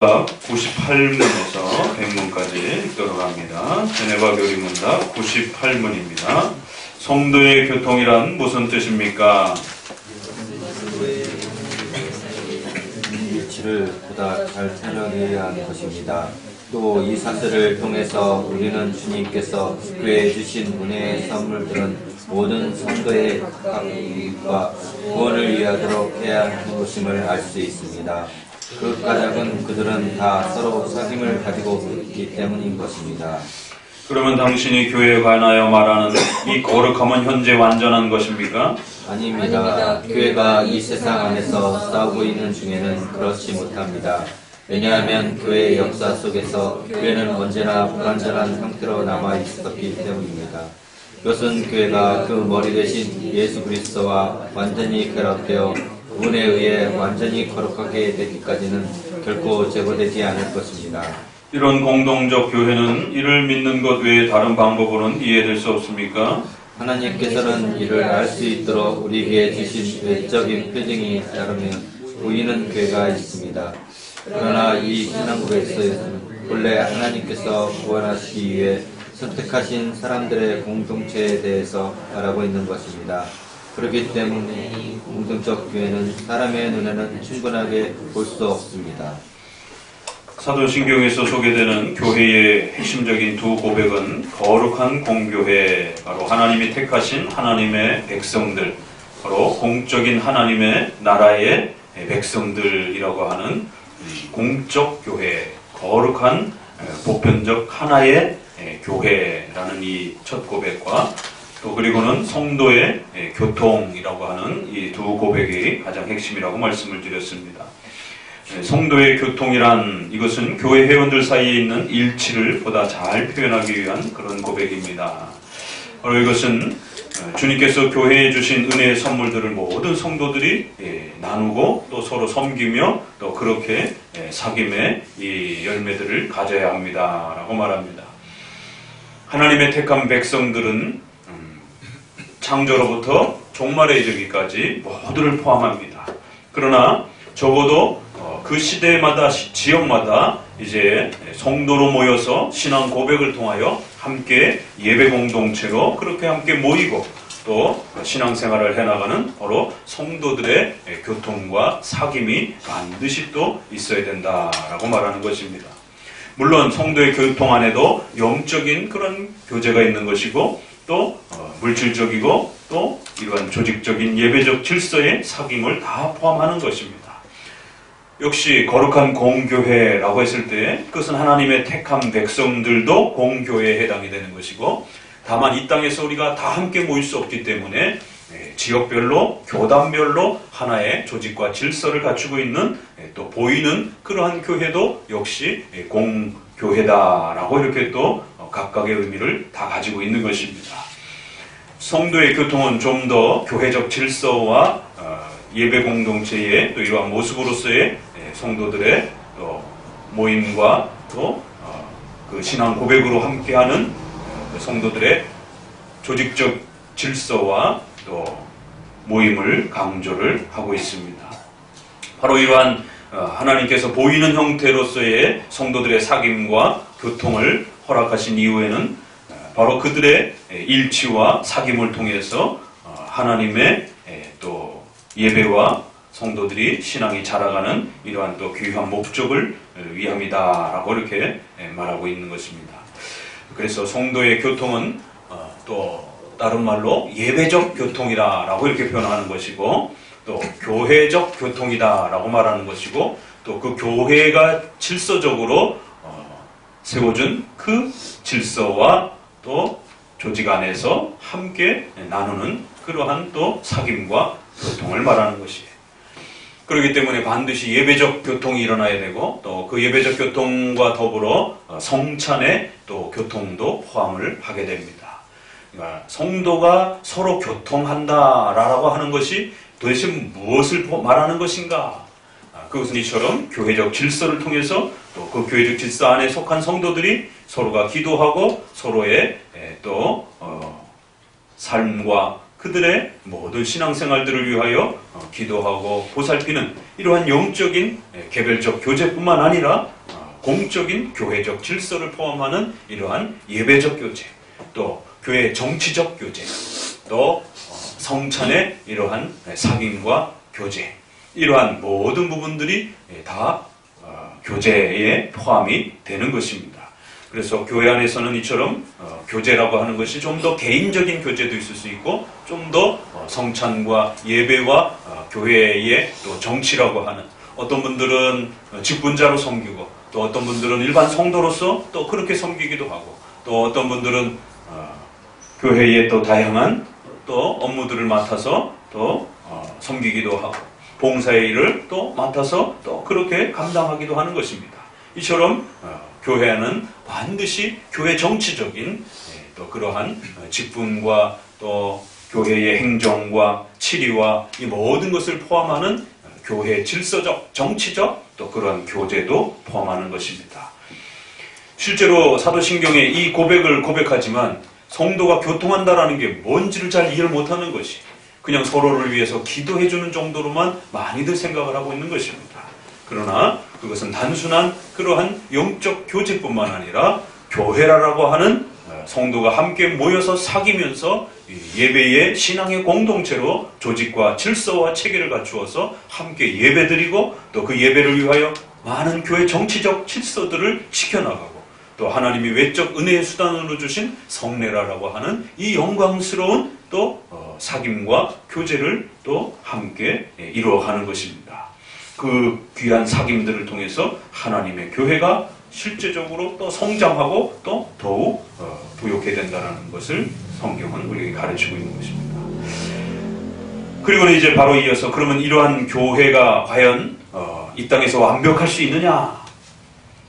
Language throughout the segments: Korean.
98문에서 100문까지 읽도록 합니다. 제네바 교리문답 98문입니다. 성도의 교통이란 무슨 뜻입니까? 일치를 보다 잘 설명해야 하는 것입니다. 또 이 사슬을 통해서 우리는 주님께서 교회에 주신 은혜의 선물들은 모든 성도의 각과 구원을 위하도록 해야 하는 것임을 알 수 있습니다. 그 까닭은 그들은 다 서로 사귐을 가지고 있기 때문인 것입니다. 그러면 당신이 교회에 관하여 말하는 이 거룩함은 현재 완전한 것입니까? 아닙니다. 교회가 이 세상 안에서 싸우고 있는 중에는 그렇지 못합니다. 왜냐하면 교회의 역사 속에서 교회는 언제나 불완전한 상태로 남아 있었기 때문입니다. 이것은 교회가 그 머리 대신 예수 그리스도와 완전히 결합되어 운에 의해 완전히 거룩하게 되기까지는 결코 제거되지 않을 것입니다. 이런 공동적 교회는 이를 믿는 것 외에 다른 방법으로는 이해될 수 없습니까? 하나님께서는 이를 알 수 있도록 우리에게 주신 외적인 표징이 따르면 보이는 교회가 있습니다. 그러나 이 신앙고백서에서는 본래 하나님께서 구원하시기 위해 선택하신 사람들의 공동체에 대해서 말하고 있는 것입니다. 그렇기 때문에 공동적 교회는 사람의 눈에는 충분하게 볼 수 없습니다. 사도신경에서 소개되는 교회의 핵심적인 두 고백은 거룩한 공교회, 바로 하나님이 택하신 하나님의 백성들, 바로 공적인 하나님의 나라의 백성들이라고 하는 공적 교회, 거룩한 보편적 하나의 교회라는 이 첫 고백과 또 그리고는 성도의 교통이라고 하는 이 두 고백이 가장 핵심이라고 말씀을 드렸습니다. 성도의 교통이란 이것은 교회 회원들 사이에 있는 일치를 보다 잘 표현하기 위한 그런 고백입니다. 바로 이것은 주님께서 교회에 주신 은혜의 선물들을 모든 성도들이 나누고 또 서로 섬기며 또 그렇게 사귐의 이 열매들을 가져야 합니다 라고 말합니다. 하나님의 택한 백성들은 창조로부터 종말에 이르기까지 모두를 포함합니다. 그러나 적어도 그 시대마다 지역마다 이제 성도로 모여서 신앙 고백을 통하여 함께 예배 공동체로 그렇게 함께 모이고 또 신앙생활을 해나가는 바로 성도들의 교통과 사귐이 반드시 또 있어야 된다라고 말하는 것입니다. 물론 성도의 교통 안에도 영적인 그런 교제가 있는 것이고 또 물질적이고 또 이러한 조직적인 예배적 질서의 사귐을 다 포함하는 것입니다. 역시 거룩한 공교회라고 했을 때 그것은 하나님의 택한 백성들도 공교회에 해당이 되는 것이고 다만 이 땅에서 우리가 다 함께 모일 수 없기 때문에 지역별로 교단별로 하나의 조직과 질서를 갖추고 있는 또 보이는 그러한 교회도 역시 공교회다라고 이렇게 또 각각의 의미를 다 가지고 있는 것입니다. 성도의 교통은 좀 더 교회적 질서와 예배 공동체의 또 이러한 모습으로서의 성도들의 또 모임과 또 그 신앙 고백으로 함께하는 성도들의 조직적 질서와 또 모임을 강조를 하고 있습니다. 바로 이러한 하나님께서 보이는 형태로서의 성도들의 사귐과 교통을 허락하신 이후에는 바로 그들의 일치와 사귐을 통해서 하나님의 또 예배와 성도들이 신앙이 자라가는 이러한 또 귀한 목적을 위함이다라고 이렇게 말하고 있는 것입니다. 그래서 성도의 교통은 또 다른 말로 예배적 교통이다라고 이렇게 표현하는 것이고 또 교회적 교통이다라고 말하는 것이고 또 그 교회가 질서적으로 세워준 그 질서와 또 조직 안에서 함께 나누는 그러한 또 사귐과 교통을 말하는 것이에요. 그렇기 때문에 반드시 예배적 교통이 일어나야 되고 또 그 예배적 교통과 더불어 성찬의 또 교통도 포함을 하게 됩니다. 그러니까 성도가 서로 교통한다라고 하는 것이 도대체 무엇을 말하는 것인가? 그것은 이처럼 교회적 질서를 통해서 또 그 교회적 질서 안에 속한 성도들이 서로가 기도하고 서로의 또 삶과 그들의 모든 신앙생활들을 위하여 기도하고 보살피는 이러한 영적인 개별적 교제뿐만 아니라 공적인 교회적 질서를 포함하는 이러한 예배적 교제, 또 교회 정치적 교제, 또 성찬의 이러한 사귐과 교제, 이러한 모든 부분들이 다 교제에 포함이 되는 것입니다. 그래서 교회 안에서는 이처럼 교제라고 하는 것이 좀 더 개인적인 교제도 있을 수 있고, 좀 더 성찬과 예배와 교회의 또 정치라고 하는, 어떤 분들은 직분자로 섬기고, 또 어떤 분들은 일반 성도로서 또 그렇게 섬기기도 하고, 또 어떤 분들은 교회의 또 다양한 또 업무들을 맡아서 또 섬기기도 하고, 봉사의 일을 또 맡아서 또 그렇게 감당하기도 하는 것입니다. 이처럼 교회 안은 반드시 교회 정치적인 또 그러한 직분과 또 교회의 행정과 치리와 이 모든 것을 포함하는 교회 질서적, 정치적 또 그러한 교제도 포함하는 것입니다. 실제로 사도신경에 이 고백을 고백하지만 성도가 교통한다라는 게 뭔지를 잘 이해를 못하는 것이, 그냥 서로를 위해서 기도해주는 정도로만 많이들 생각을 하고 있는 것입니다. 그러나 그것은 단순한 그러한 영적 교제뿐만 아니라 교회라고 하는 성도가 함께 모여서 사귀면서 예배의 신앙의 공동체로 조직과 질서와 체계를 갖추어서 함께 예배드리고, 또 그 예배를 위하여 많은 교회 정치적 질서들을 지켜나가고, 또 하나님이 외적 은혜의 수단으로 주신 성례라고 하는 이 영광스러운 또 사귐과 교제를 또 함께 이루어가는 것입니다. 그 귀한 사귐들을 통해서 하나님의 교회가 실제적으로 또 성장하고 또 더욱 부욕해 된다는 것을 성경은 우리에게 가르치고 있는 것입니다. 그리고는 이제 바로 이어서, 그러면 이러한 교회가 과연 이 땅에서 완벽할 수 있느냐?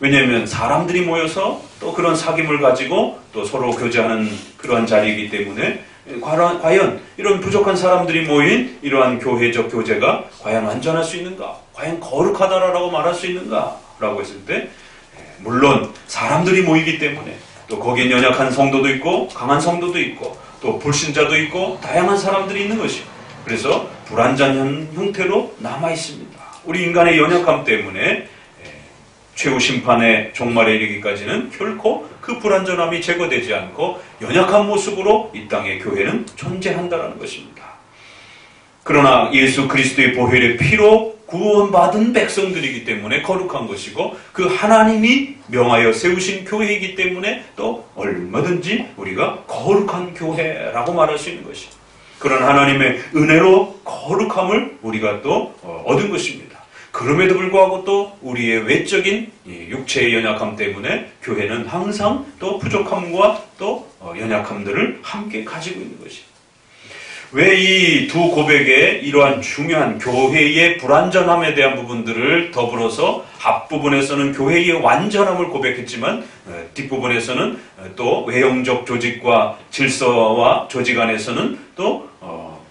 왜냐하면 사람들이 모여서 또 그런 사귐을 가지고 또 서로 교제하는 그러한 자리이기 때문에, 과연 이런 부족한 사람들이 모인 이러한 교회적 교제가 과연 완전할 수 있는가? 과연 거룩하다라고 말할 수 있는가? 라고 했을 때, 물론 사람들이 모이기 때문에 또 거기엔 연약한 성도도 있고 강한 성도도 있고 또 불신자도 있고 다양한 사람들이 있는 것이요. 그래서 불완전한 형태로 남아 있습니다. 우리 인간의 연약함 때문에 최후 심판의 종말에 이르기까지는 결코 그 불완전함이 제거되지 않고 연약한 모습으로 이 땅의 교회는 존재한다는 것입니다. 그러나 예수 그리스도의 보혈의 피로 구원받은 백성들이기 때문에 거룩한 것이고, 그 하나님이 명하여 세우신 교회이기 때문에 또 얼마든지 우리가 거룩한 교회라고 말할 수 있는 것이죠. 그런 하나님의 은혜로 거룩함을 우리가 또 얻은 것입니다. 그럼에도 불구하고 또 우리의 외적인 육체의 연약함 때문에 교회는 항상 또 부족함과 또 연약함들을 함께 가지고 있는 것입니다. 왜 이 두 고백에 이러한 중요한 교회의 불완전함에 대한 부분들을 더불어서 앞부분에서는 교회의 완전함을 고백했지만 뒷부분에서는 또 외형적 조직과 질서와 조직 안에서는 또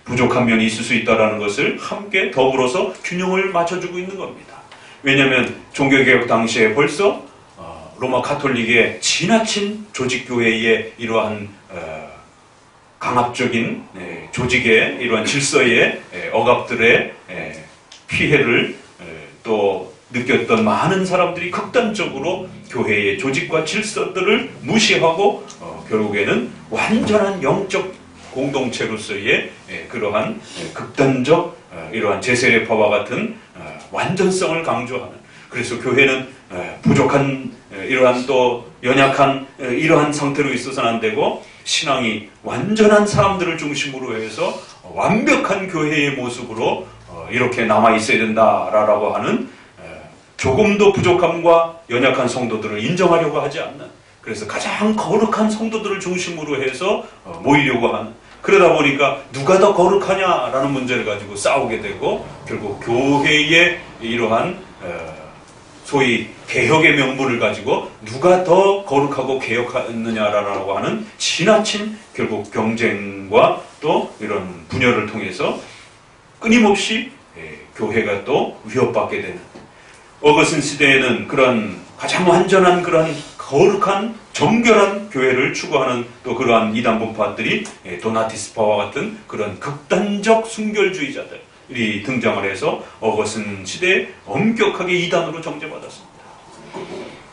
부족한 면이 있을 수 있다는 것을 함께 더불어서 균형을 맞춰주고 있는 겁니다. 왜냐하면 종교개혁 당시에 벌써 로마 가톨릭의 지나친 조직교회의 이러한 강압적인 조직의 이러한 질서의 억압들의 피해를 또 느꼈던 많은 사람들이 극단적으로 교회의 조직과 질서들을 무시하고 결국에는 완전한 영적 공동체로서의 그러한 극단적 이러한 제세례파와 같은 완전성을 강조하는, 그래서 교회는 부족한 이러한 또 연약한 이러한 상태로 있어서는 안 되고, 신앙이 완전한 사람들을 중심으로 해서 완벽한 교회의 모습으로 이렇게 남아 있어야 된다라고 하는, 조금도 부족함과 연약한 성도들을 인정하려고 하지 않는, 그래서 가장 거룩한 성도들을 중심으로 해서 모이려고 하는, 그러다 보니까 누가 더 거룩하냐라는 문제를 가지고 싸우게 되고, 결국 교회의 이러한 소위 개혁의 명분을 가지고 누가 더 거룩하고 개혁하느냐라고 하는 지나친 결국 경쟁과 또 이런 분열을 통해서 끊임없이 교회가 또 위협받게 되는, 어거스틴 시대에는 그런 가장 완전한 그런 거룩한 정결한 교회를 추구하는 또 그러한 이단 분파들이 도나티스파와 같은 그런 극단적 순결주의자들이 등장을 해서 어거스틴 시대에 엄격하게 이단으로 정죄받았습니다.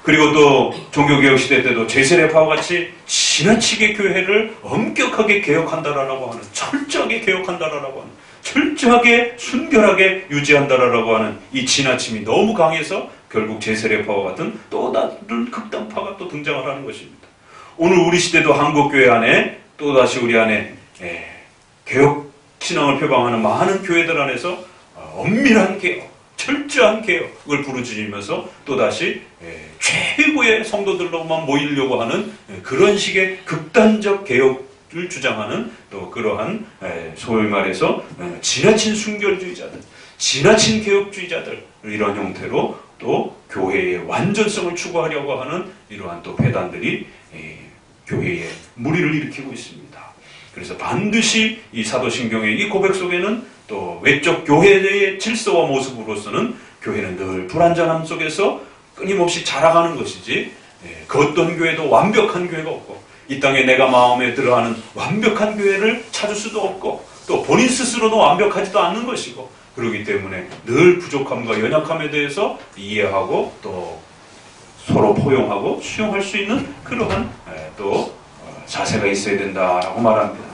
그리고 또 종교개혁 시대 때도 제세례파와 같이 지나치게 교회를 엄격하게 개혁한다라고 하는, 철저하게 개혁한다라고 하는, 철저하게 순결하게 유지한다라고 하는 이 지나침이 너무 강해서 결국 제세례파와 같은 또 다른 극단파가 또 등장을 하는 것입니다. 오늘 우리 시대도 한국교회 안에 또다시 우리 안에 개혁 신앙을 표방하는 많은 교회들 안에서 엄밀한 개혁, 철저한 개혁을 부르짖으면서 또다시 최고의 성도들로만 모이려고 하는 그런 식의 극단적 개혁을 주장하는 또 그러한 소위 말해서 지나친 순결주의자들, 지나친 개혁주의자들, 이런 형태로 또 교회의 완전성을 추구하려고 하는 이러한 또 배단들이 교회에 무리를 일으키고 있습니다. 그래서 반드시 이 사도신경의 이 고백 속에는 또 외적 교회의 질서와 모습으로서는 교회는 늘 불완전함 속에서 끊임없이 자라가는 것이지 그 어떤 교회도 완벽한 교회가 없고 이 땅에 내가 마음에 들어하는 완벽한 교회를 찾을 수도 없고 또 본인 스스로도 완벽하지도 않는 것이고 그렇기 때문에 늘 부족함과 연약함에 대해서 이해하고 또 서로 포용하고 수용할 수 있는 그러한 또 자세가 있어야 된다라고 말합니다.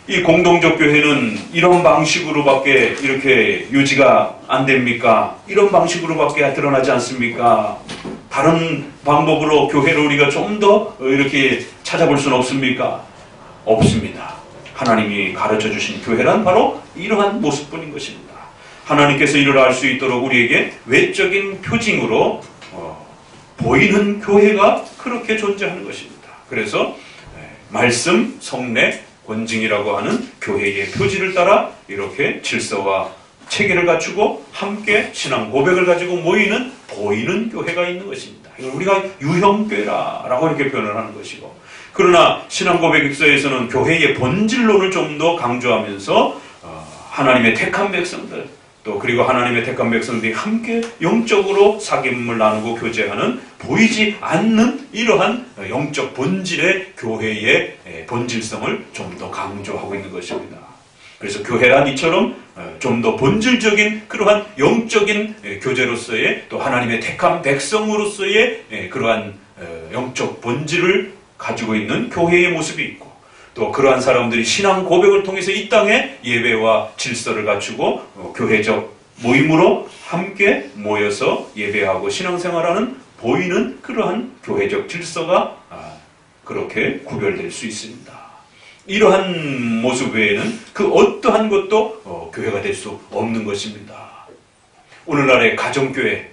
이 공동적 교회는 이런 방식으로밖에 이렇게 유지가 안 됩니까? 이런 방식으로밖에 드러나지 않습니까? 다른 방법으로 교회를 우리가 좀 더 이렇게 찾아볼 수는 없습니까? 없습니다. 하나님이 가르쳐 주신 교회란 바로 이러한 모습뿐인 것입니다. 하나님께서 이를 알 수 있도록 우리에게 외적인 표징으로 보이는 교회가 그렇게 존재하는 것입니다. 그래서 말씀, 성례, 권징이라고 하는 교회의 표지를 따라 이렇게 질서와 체계를 갖추고 함께 신앙 고백을 가지고 모이는 보이는 교회가 있는 것입니다. 이걸 우리가 유형교회라고 이렇게 표현을 하는 것이고 그러나 신앙 고백서에서는 교회의 본질론을 좀 더 강조하면서 하나님의 택한 백성들 또 그리고 하나님의 택한 백성들이 함께 영적으로 사귐을 나누고 교제하는 보이지 않는 이러한 영적 본질의 교회의 본질성을 좀 더 강조하고 있는 것입니다. 그래서 교회란 이처럼 좀 더 본질적인 그러한 영적인 교제로서의 또 하나님의 택한 백성으로서의 그러한 영적 본질을 가지고 있는 교회의 모습이 있고 또 그러한 사람들이 신앙 고백을 통해서 이 땅에 예배와 질서를 갖추고 교회적 모임으로 함께 모여서 예배하고 신앙생활하는 보이는 그러한 교회적 질서가 그렇게 구별될 수 있습니다. 이러한 모습 외에는 그 어떠한 것도 교회가 될 수 없는 것입니다. 오늘날의 가정교회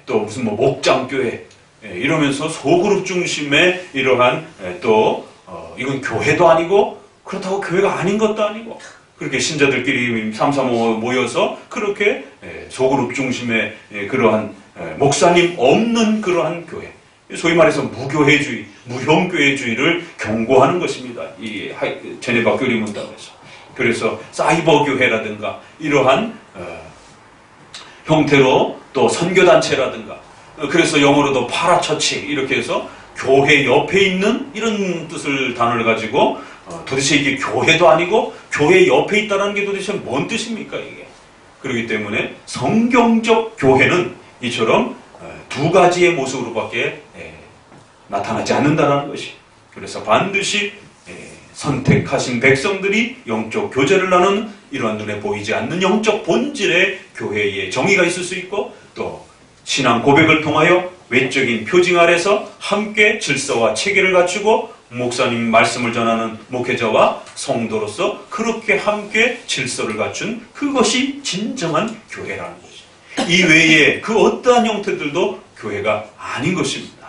또 무슨 목장교회 이러면서 소그룹 중심의 이러한 또 이건 교회도 아니고 그렇다고 교회가 아닌 것도 아니고 그렇게 신자들끼리 삼삼오오 모여서 그렇게 소그룹 중심의 그러한 목사님 없는 그러한 교회 소위 말해서 무교회주의, 무형교회주의를 경고하는 것입니다. 이 제네바 교리문답에서. 그래서 사이버 교회라든가 이러한 형태로 또 선교단체라든가 그래서 영어로도 파라처치 이렇게 해서 교회 옆에 있는 이런 뜻을 단어를 가지고 도대체 이게 교회도 아니고 교회 옆에 있다는 게 도대체 뭔 뜻입니까 이게? 그렇기 때문에 성경적 교회는 이처럼 두 가지의 모습으로밖에 나타나지 않는다는 것이 그래서 반드시 선택하신 백성들이 영적 교제를 나누는 이러한 눈에 보이지 않는 영적 본질의 교회의 정의가 있을 수 있고 또 신앙 고백을 통하여 외적인 표징 아래서 함께 질서와 체계를 갖추고 목사님 말씀을 전하는 목회자와 성도로서 그렇게 함께 질서를 갖춘 그것이 진정한 교회라는 것이 이외에 그 어떠한 형태들도 교회가 아닌 것입니다.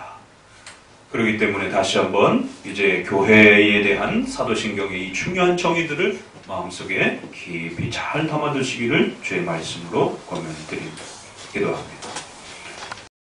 그렇기 때문에 다시 한번 이제 교회에 대한 사도신경의 이 중요한 정의들을 마음속에 깊이 잘 담아두시기를 주의 말씀으로 권면드립니다. 기도합니다.